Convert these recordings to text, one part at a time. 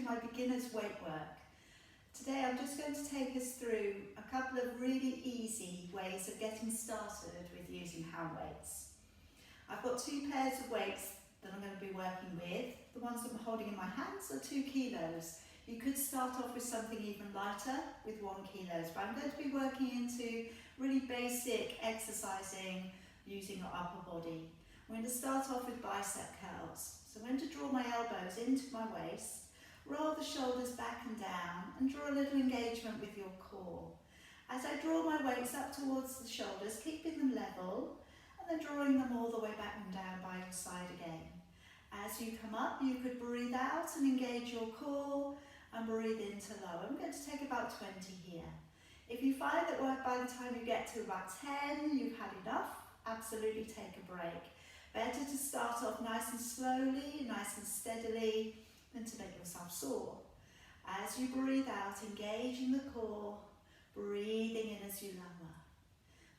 to my beginner's weight work. Today I'm just going to take us through a couple of really easy ways of getting started with using hand weights. I've got two pairs of weights that I'm going to be working with. The ones that I'm holding in my hands are 2 kilos. You could start off with something even lighter with 1 kilo, but I'm going to be working into really basic exercising using your upper body. I'm going to start off with bicep curls. So I'm going to draw my elbows into my waist, roll the shoulders back and down, and draw a little engagement with your core. As I draw my weights up towards the shoulders, keeping them level, and then drawing them all the way back and down by your side again. As you come up, you could breathe out and engage your core, and breathe into lower. I'm going to take about 20 here. If you find that by the time you get to about 10, you've had enough, absolutely take a break. Better to start off nice and slowly, nice and steadily, than to make yourself sore. As you breathe out, engaging the core, breathing in as you lower.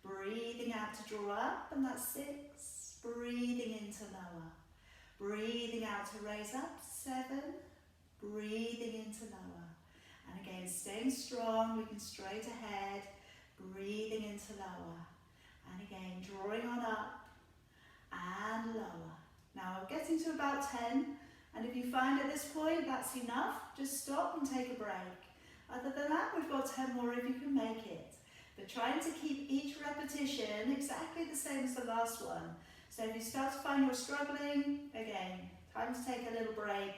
Breathing out to draw up, and that's 6. Breathing into lower. Breathing out to raise up, 7. Breathing into lower. And again, staying strong, looking straight ahead, breathing into lower. And again, drawing on up and lower. Now I'm getting to about 10, and if you find at this point that's enough, just stop and take a break. Other than that, we've got 10 more if you can make it. But trying to keep each repetition exactly the same as the last one. So if you start to find you're struggling, again, time to take a little break,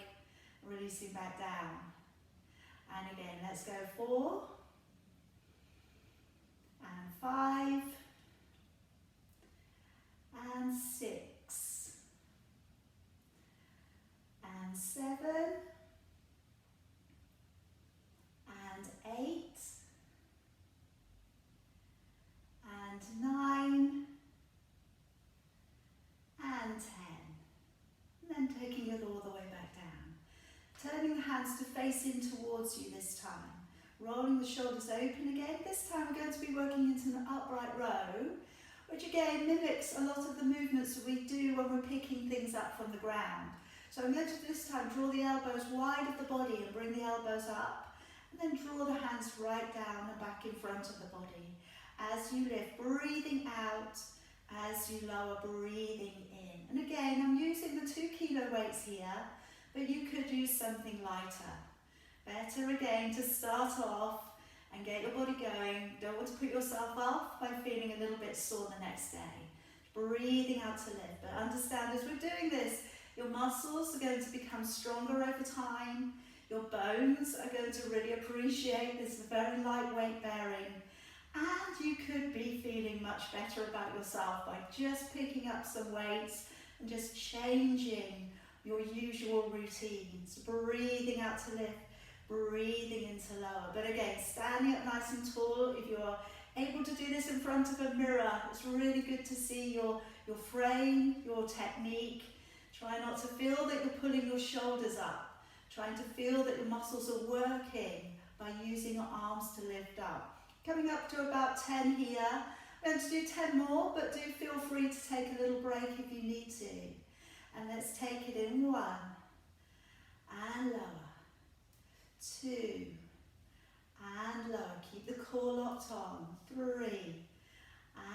releasing back down. And again, let's go 4 and 5 and 6 and 7 and 8 and 9 and 10. And then taking it all the way back down. Turning the hands to face in towards you this time. Rolling the shoulders open again. This time we're going to be working into an upright row, which again mimics a lot of the movements that we do when we're picking things up from the ground. So I'm going to this time draw the elbows wide of the body and bring the elbows up, and then draw the hands right down and back in front of the body. As you lift, breathing out, as you lower, breathing in. And again, I'm using the 2 kilo weights here, but you could use something lighter. Better again to start off and get your body going. Don't want to put yourself off by feeling a little bit sore the next day. Breathing out to lift, but understand as we're doing this, your muscles are going to become stronger over time. Your bones are going to really appreciate this very lightweight bearing. And you could be feeling much better about yourself by just picking up some weights and just changing your usual routines. Breathing out to lift, breathing into lower. But again, standing up nice and tall. If you're able to do this in front of a mirror, it's really good to see your frame, your technique. Try not to feel that you're pulling your shoulders up. Trying to feel that your muscles are working by using your arms to lift up. Coming up to about 10 here. I'm going to do 10 more, but do feel free to take a little break if you need to. And let's take it in 1 and lower, 2 and lower. Keep the core locked on, 3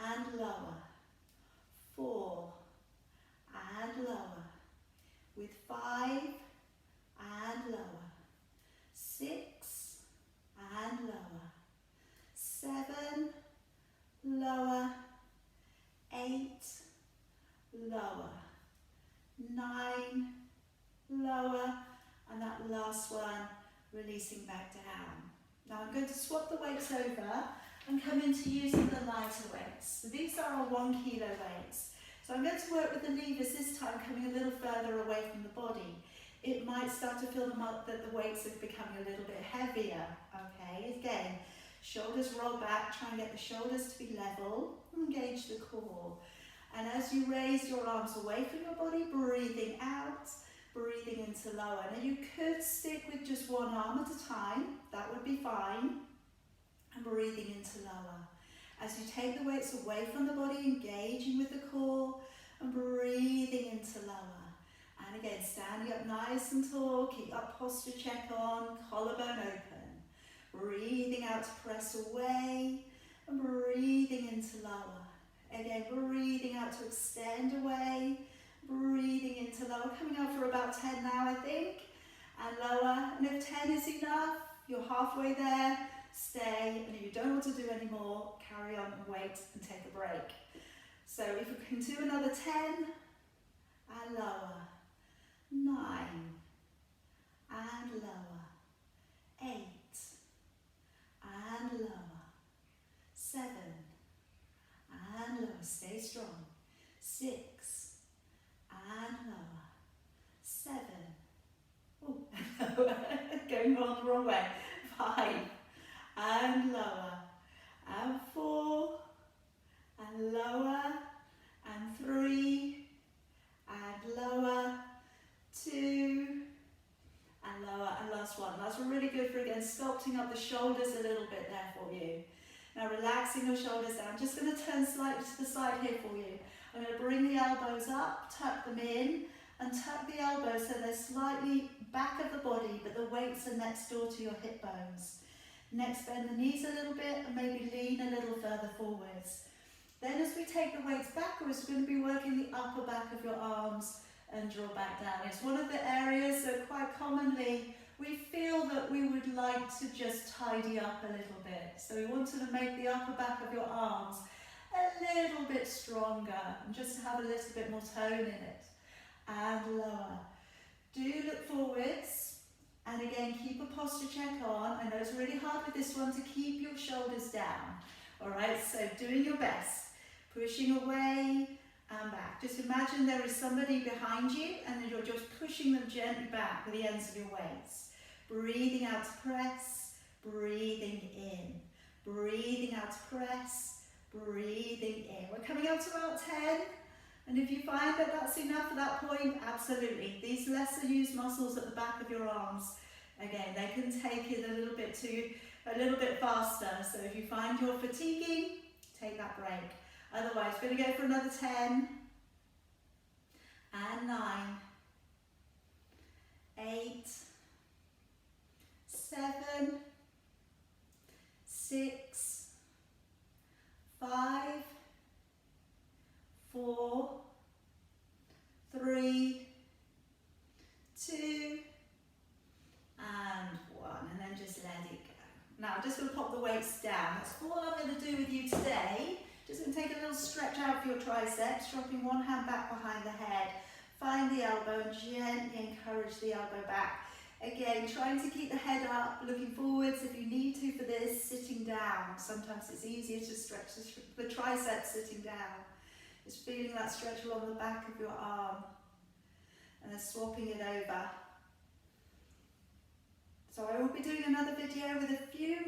and lower, 4 and lower, with 5 and lower, 6 and lower, 7 lower, 8 lower, 9 lower, and that last one releasing back down. Now I'm going to swap the weights over and come into using the lighter weights. So these are our 1 kilo weights. So I'm going to work with the levers this time coming a little further away from the body. It might start to feel that the weights are becoming a little bit heavier. Okay, again, shoulders roll back, try and get the shoulders to be level, engage the core. And as you raise your arms away from your body, breathing out, breathing into lower. Now you could stick with just one arm at a time, that would be fine, and breathing into lower. As you take the weights away from the body, engaging with the core, and breathing into lower. And again, standing up nice and tall, keep that posture check on, collarbone open. Breathing out to press away and breathing into lower. Again, breathing out to extend away, breathing into lower. Coming up for about 10 now, I think. And lower. And if 10 is enough, you're halfway there, stay. And if you don't want to do any more, carry on and wait and take a break. So if you can do another 10 and lower. 9 and lower. 8 and lower. 7 and lower. Stay strong. 6 and lower. 7. Oh, going on the wrong way. 5 and lower. And 4 and lower. And 3 and lower. 2 and lower. And last one. That's really good for, again, sculpting up the shoulders a little bit there for you. Now relaxing your shoulders down. I'm just going to turn slightly to the side here for you. I'm going to bring the elbows up, tuck them in, and tuck the elbows so they're slightly back of the body, but the weights are next door to your hip bones. Next, bend the knees a little bit and maybe lean a little further forwards. Then as we take the weights backwards, we're going to be working the upper back of your arms and draw back down. It's one of the areas that quite commonly we feel that we would like to just tidy up a little bit. So we wanted to make the upper back of your arms a little bit stronger and just to have a little bit more tone in it. And lower. Do look forwards, and again keep a posture check on. I know it's really hard with this one to keep your shoulders down. Alright, so doing your best, pushing away and back. Just imagine there is somebody behind you and then you're just pushing them gently back with the ends of your weights. Breathing out to press, breathing in. Breathing out to press, breathing in. We're coming up to about 10. And if you find that that's enough at that point, absolutely. These lesser used muscles at the back of your arms, again, they can take it a little bit faster. So if you find you're fatiguing, take that break. Otherwise, we're going to go for another 10 and 9, 8, 7, 6, 5, 4, 3, 2, and 1, and then just let it go. Now I'm just going to pop the weights down. That's all I'm going to do with you today. Just going to take a little stretch out for your triceps, dropping one hand back behind the head. Find the elbow and gently encourage the elbow back. Again, trying to keep the head up, looking forwards if you need to for this, sitting down. Sometimes it's easier to stretch the triceps sitting down. Just feeling that stretch along the back of your arm and then swapping it over. So I will be doing another video with a few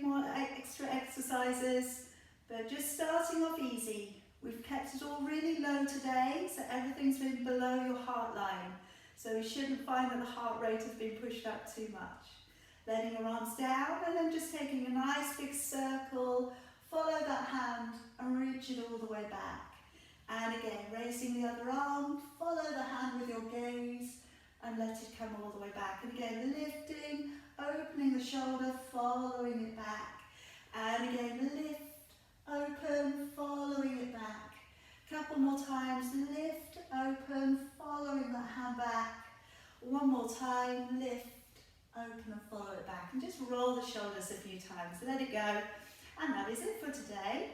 more extra exercises, but just starting off easy. We've kept it all really low today, so everything's been below your heart line. So you shouldn't find that the heart rate has been pushed up too much. Letting your arms down and then just taking a nice big circle. Follow that hand and reach it all the way back. And again, raising the other arm, follow the hand with your gaze and let it come all the way back. And again, lifting, opening the shoulder, following it back. And again, lift, open, following it back. Couple more times, lift, open, following that hand back. One more time, lift, open and follow it back. And just roll the shoulders a few times, let it go. And that is it for today.